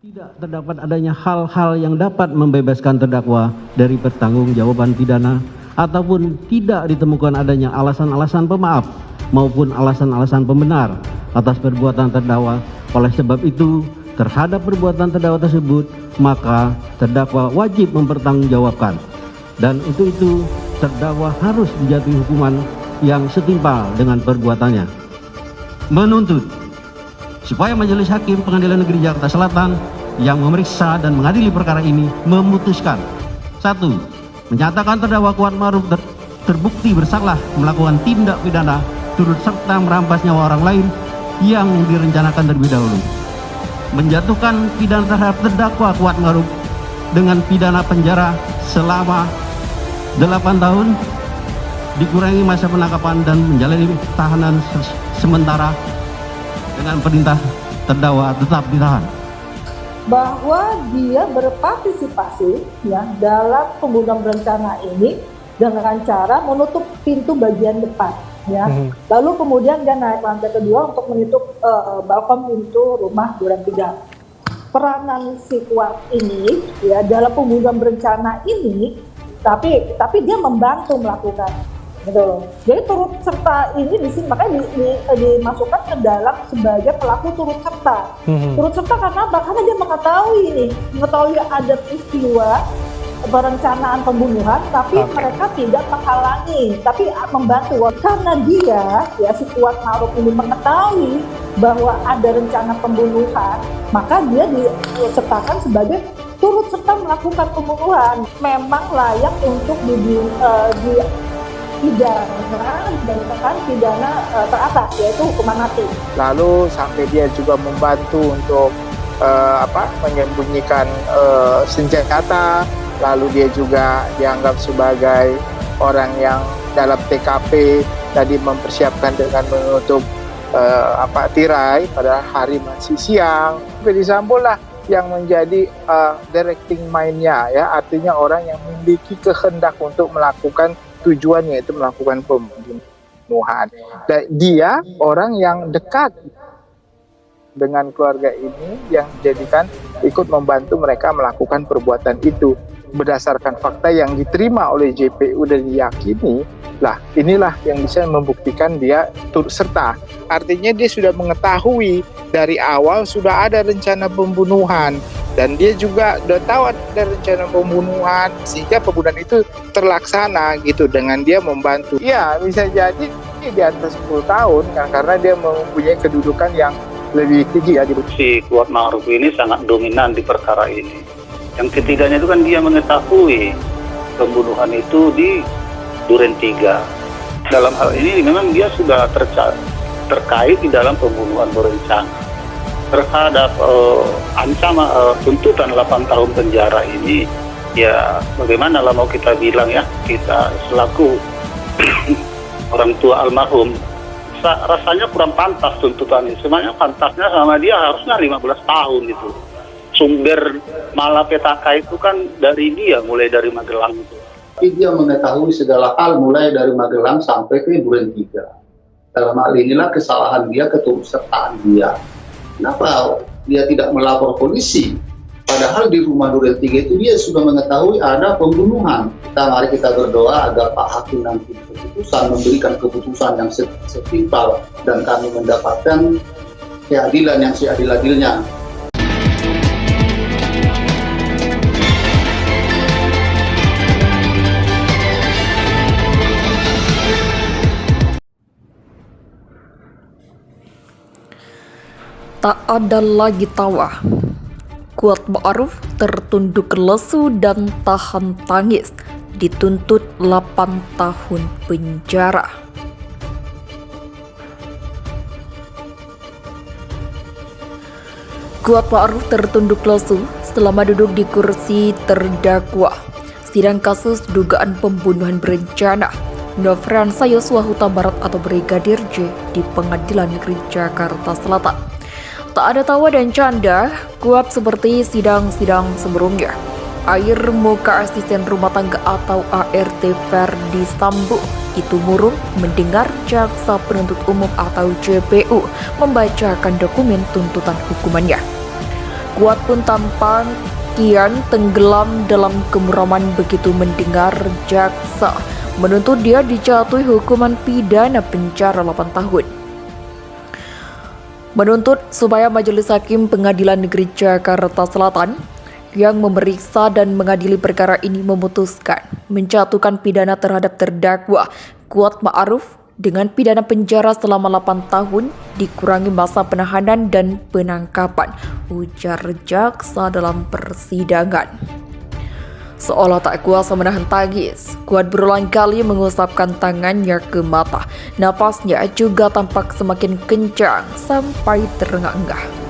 Tidak terdapat adanya hal-hal yang dapat membebaskan terdakwa dari pertanggungjawaban pidana ataupun tidak ditemukan adanya alasan-alasan pemaaf maupun alasan-alasan pembenar atas perbuatan terdakwa. Oleh sebab itu, terhadap perbuatan terdakwa tersebut, maka terdakwa wajib mempertanggungjawabkan. Dan untuk itu, terdakwa harus dijatuhi hukuman yang setimpal dengan perbuatannya. Menuntut supaya Majelis Hakim Pengadilan Negeri Jakarta Selatan yang memeriksa dan mengadili perkara ini memutuskan: 1. Menyatakan terdakwa Kuat Ma'ruf terbukti bersalah melakukan tindak pidana turut serta merampas nyawa orang lain yang direncanakan terlebih dahulu. Menjatuhkan pidana terhadap terdakwa Kuat Ma'ruf dengan pidana penjara selama 8 tahun, dikurangi masa penangkapan dan menjalani tahanan sementara dengan perintah terdakwa tetap ditahan. Bahwa dia berpartisipasi ya dalam pembunuhan berencana ini dengan cara menutup pintu bagian depan ya. Lalu kemudian dia naik lantai kedua untuk menutup balkon pintu rumah duren 3. Peranan si Kuat ini ya dalam pembunuhan berencana ini, tapi dia membantu melakukan. Gitu. Jadi turut serta ini di sini makanya dimasukkan ke dalam sebagai pelaku turut serta. Turut serta karena apa? Karena dia mengetahui ada peristiwa perencanaan pembunuhan, tapi mereka tidak menghalangi, tapi membantu. Karena dia, ya si Kuat Ma'ruf ini mengetahui bahwa ada rencana pembunuhan, maka dia disertakan sebagai turut serta melakukan pembunuhan. Memang layak untuk pidana teratas, yaitu hukuman mati. Lalu sampai dia juga membantu untuk menyembunyikan senjata. Lalu dia juga dianggap sebagai orang yang dalam TKP tadi mempersiapkan dengan menutup tirai pada hari masih siang. Ferdy Sambo lah yang menjadi directing mind-nya, ya, artinya orang yang memiliki kehendak untuk melakukan tujuannya itu melakukan pembunuhan. Dan dia orang yang dekat dengan keluarga ini yang dijadikan ikut membantu mereka melakukan perbuatan itu. Berdasarkan fakta yang diterima oleh JPU dan diyakini, lah inilah yang bisa membuktikan dia turut serta. Artinya dia sudah mengetahui dari awal sudah ada rencana pembunuhan, dan dia juga sudah tahu ada rencana pembunuhan sehingga pembunuhan itu terlaksana gitu dengan dia membantu. Ya, bisa jadi di atas 10 tahun kan, karena dia mempunyai kedudukan yang lebih tinggi ya. Si Kuat Ma'ruf ini sangat dominan di perkara ini. Yang ketiganya itu kan dia mengetahui pembunuhan itu di duren 3. Dalam hal ini memang dia sudah terkait di dalam pembunuhan berencana. Terhadap ancaman tuntutan 8 tahun penjara ini, ya bagaimana lah mau kita bilang ya, kita selaku orang tua almarhum rasanya kurang pantas tuntutan ini. Sebenarnya pantasnya sama dia harusnya 15 tahun itu. Sumber malapetaka itu kan dari dia, mulai dari Magelang itu. Tapi dia mengetahui segala hal mulai dari Magelang sampai ke duren 3. Dalam hal inilah kesalahan dia, keturutsertaan dia. Kenapa dia tidak melapor polisi? Padahal di rumah duren 3 itu dia sudah mengetahui ada pembunuhan. Mari kita berdoa agar Pak Hakim nanti memberikan keputusan yang setimpal dan kami mendapatkan keadilan yang seadil-adilnya. Tak ada lagi tawa. Kuat Ma'ruf tertunduk lesu dan tahan tangis, dituntut 8 tahun penjara. Kuat Ma'ruf tertunduk lesu selama duduk di kursi terdakwa sidang kasus dugaan pembunuhan berencana Nofriansah Yosua Huta Barat atau Brigadir J di Pengadilan Negeri Jakarta Selatan. Tak ada tawa dan canda, Kuat seperti sidang-sidang sebelumnya. Air muka asisten rumah tangga atau ART Ferdy Sambo itu murung mendengar jaksa penuntut umum atau JPU membacakan dokumen tuntutan hukumannya. Kuat pun tampak kian tenggelam dalam kemuraman begitu mendengar jaksa menuntut dia dijatuhi hukuman pidana penjara 8 tahun. Menuntut supaya Majelis Hakim Pengadilan Negeri Jakarta Selatan yang memeriksa dan mengadili perkara ini memutuskan menjatuhkan pidana terhadap terdakwa Kuat Ma'ruf dengan pidana penjara selama 8 tahun dikurangi masa penahanan dan penangkapan, ujar jaksa dalam persidangan. Seolah tak kuasa menahan tangis, Kuat berulang kali mengusapkan tangannya ke mata. Napasnya juga tampak semakin kencang sampai terengah-engah.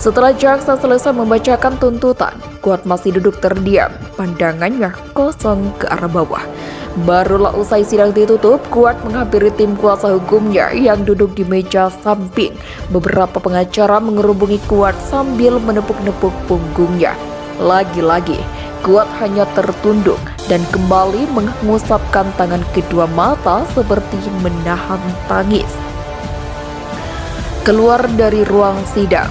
Setelah jaksa selesai membacakan tuntutan, Kuat masih duduk terdiam, pandangannya kosong ke arah bawah. Barulah usai sidang ditutup, Kuat menghampiri tim kuasa hukumnya yang duduk di meja samping. Beberapa pengacara mengerubungi Kuat sambil menepuk-nepuk punggungnya. Lagi-lagi, Kuat hanya tertunduk dan kembali mengusapkan tangan kedua mata seperti menahan tangis. Keluar dari ruang sidang,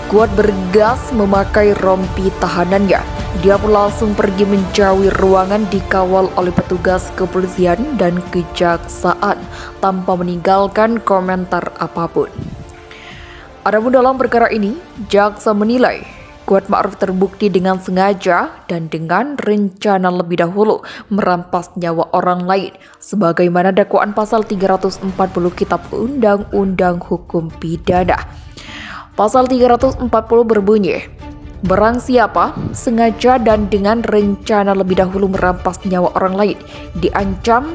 Kuat bergas memakai rompi tahanannya. Dia pun langsung pergi menjauhi ruangan dikawal oleh petugas kepolisian dan kejaksaan tanpa meninggalkan komentar apapun. Adapun dalam perkara ini, jaksa menilai Kuat Ma'ruf terbukti dengan sengaja dan dengan rencana lebih dahulu merampas nyawa orang lain sebagaimana dakwaan pasal 340 Kitab Undang-Undang Hukum Pidana. Pasal 340 berbunyi, barang siapa sengaja dan dengan rencana lebih dahulu merampas nyawa orang lain diancam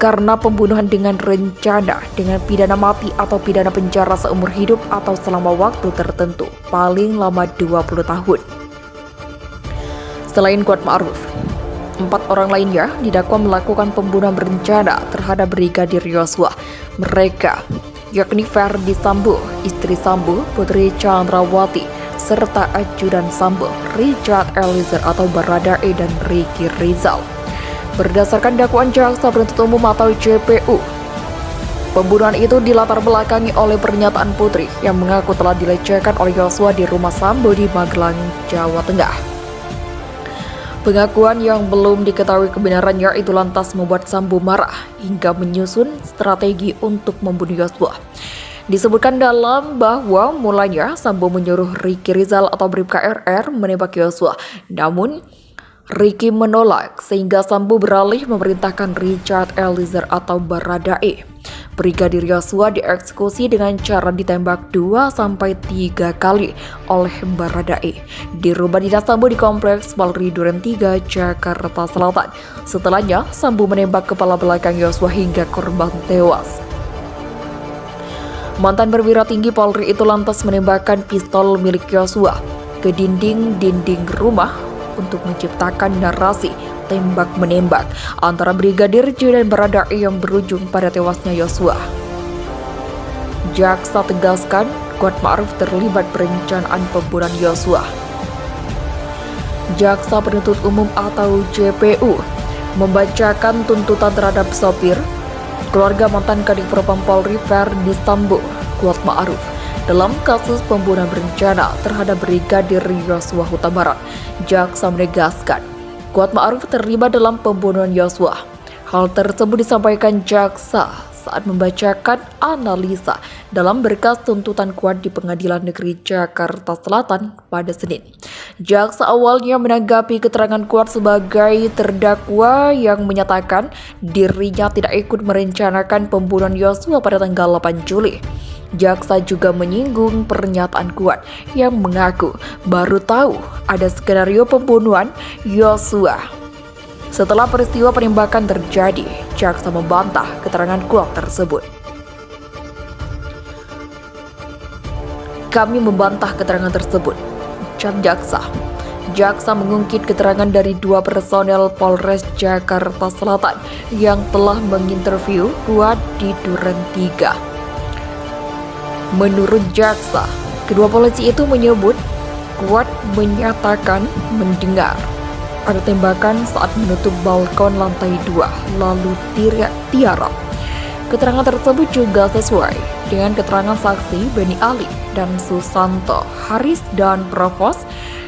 karena pembunuhan dengan rencana dengan pidana mati atau pidana penjara seumur hidup atau selama waktu tertentu paling lama 20 tahun. Selain Kuat Ma'ruf, 4 orang lainnya didakwa melakukan pembunuhan berencana terhadap Brigadir Yosua. Mereka yakni Ferdi Sambo, istri Sambo, Putri Chandrawati, serta ajudan Sambo, Richard Eliezer atau Baradae dan Ricky Rizal. Berdasarkan dakwaan jaksa penuntut umum atau JPU, pembunuhan itu dilatar belakangi oleh pernyataan Putri yang mengaku telah dilecehkan oleh Yosua di rumah Sambo di Magelang, Jawa Tengah. Pengakuan yang belum diketahui kebenarannya itu lantas membuat Sambo marah hingga menyusun strategi untuk membunuh Yosua. Disebutkan dalam bahwa mulanya Sambo menyuruh Ricky Rizal atau Bribka RR menembak Yosua. Namun Ricky menolak sehingga Sambo beralih memerintahkan Richard Eliezer atau Baradae. Brigadir Yosua dieksekusi dengan cara ditembak 2-3 kali oleh Baradae di rumah dinas Sambo di Kompleks Polri Duren 3, Jakarta Selatan. Setelahnya, Sambo menembak kepala belakang Yosua hingga korban tewas. Mantan perwira tinggi Polri itu lantas menembakkan pistol milik Yosua ke dinding-dinding rumah untuk menciptakan narasi tembak-menembak antara Brigadir J dan Baradae yang berujung pada tewasnya Yosua. Jaksa tegaskan Kuat Ma'ruf terlibat perencanaan pembunuhan Yosua. Jaksa penuntut umum atau JPU membacakan tuntutan terhadap sopir, keluarga mantan Kadif Propam Polri Ferdi Sambo, Kuat Ma'ruf dalam kasus pembunuhan berencana terhadap Brigadir Yosua Huta Barat. Jaksa menegaskan Kuat Ma'ruf terlibat dalam pembunuhan Yosua. Hal tersebut disampaikan jaksa saat membacakan analisa dalam berkas tuntutan Kuat di Pengadilan Negeri Jakarta Selatan pada Senin. Jaksa awalnya menanggapi keterangan Kuat sebagai terdakwa yang menyatakan dirinya tidak ikut merencanakan pembunuhan Yosua pada tanggal 8 Juli. Jaksa juga menyinggung pernyataan Kuat yang mengaku baru tahu ada skenario pembunuhan Yosua setelah peristiwa penembakan terjadi. Jaksa membantah keterangan Kuat tersebut. Kami membantah keterangan tersebut, ujar jaksa. Jaksa mengungkit keterangan dari 2 personel Polres Jakarta Selatan yang telah menginterview Kuat di Duren 3. Menurut jaksa, kedua polisi itu menyebut Kuat menyatakan mendengar ada tembakan saat menutup balkon lantai 2, lalu tiarap. Keterangan tersebut juga sesuai dengan keterangan saksi Beni Ali dan Susanto, Haris dan Provos,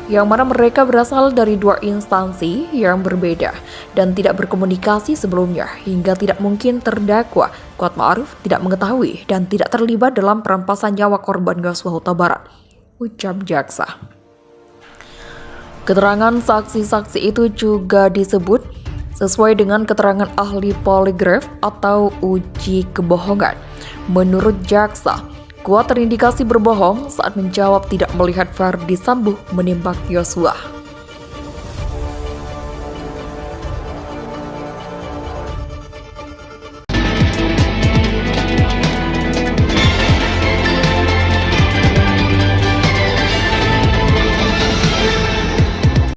yang mana mereka berasal dari dua instansi yang berbeda dan tidak berkomunikasi sebelumnya, hingga tidak mungkin terdakwa Kuat Ma'ruf tidak mengetahui dan tidak terlibat dalam perampasan nyawa korban Yosua Huta Barat, ucap jaksa. Keterangan saksi-saksi itu juga disebut sesuai dengan keterangan ahli poligraf atau uji kebohongan. Menurut jaksa, Kuat terindikasi berbohong saat menjawab tidak melihat Verdi Sambo menembak Yosua.